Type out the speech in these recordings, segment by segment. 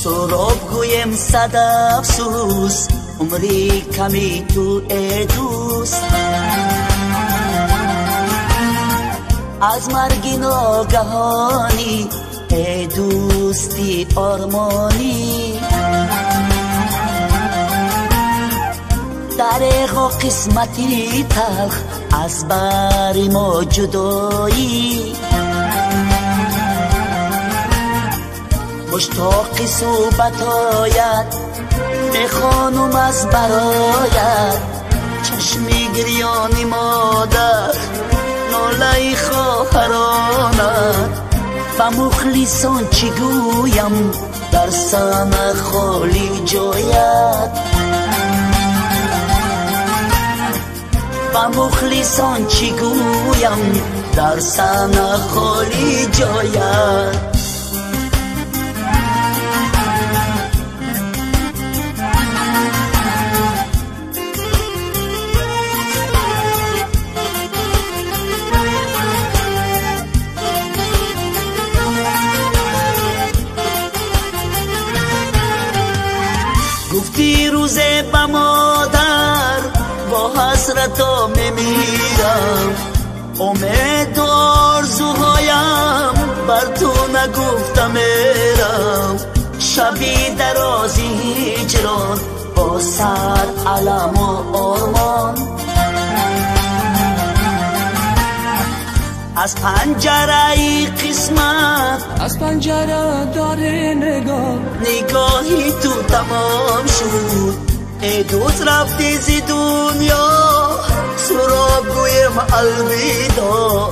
سراب گویم صد افسوس عمری کمی تو ای دوست از مرگ ناگهانی ای دوستی آرمانی دریغ و قسمتی تلخ از بر ما جدایی مشتاقی صحبت آید به خانم از برایت چشمی گریانی مادر ناله خواهرانت و مخلصان چی گویم در سن خالی جایت و مخلصان چی گویم در سن خالی جایت گفتی روزه به مادر با حسرتا میمیرم امید و آرزوهایم بر تو نگفتم میرم شبی درازی هجران با سر علم و آرمان از پنجره قسمت از پنجره داره نگاهی تو تمام شد ای دوست رفتی زی دنیا سراب گویم الویدا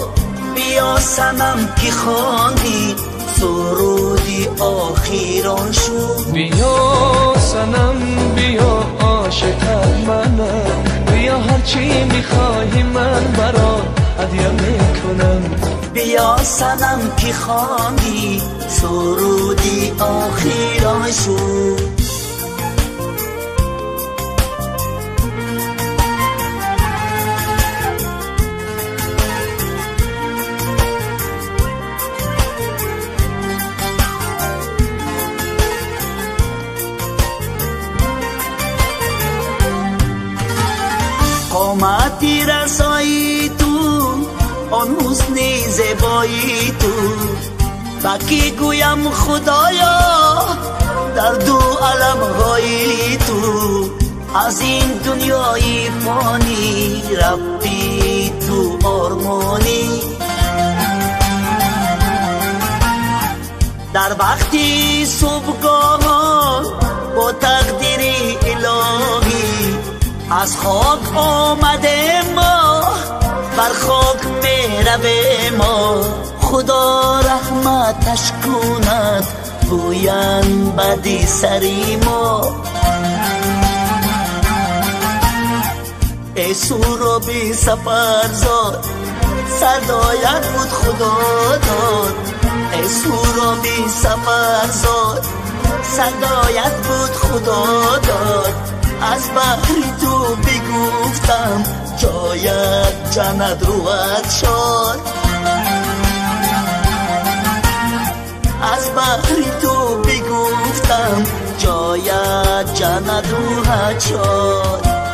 بیا سنم که خواندی سرودی آخیران شد بیا سنم بیا عاشق منم بیا هرچی میخواهی من برات هدیه میکنم بیا سنم که خواندی سرودی آخیران شد قامتی رسایی تو آن حسن زیبایی تو بکی گویم خدایا در دو عالم های تو از این دنیای فانی رفتی تو آرمانی در وقتی صبحگاهان با تقدیر الهی از خاک آمده ما بر خاک میروه ما خدا رحمتش کند گویند بدی سری ما ای سورابی سفرزاد صدایت بود خدا داد ای سورابی سفرزاد صدایت بود خدا داد از بحری تو بگفتم جایت جنت روت شد از بحری تو بگفتم جایت جنت روت شد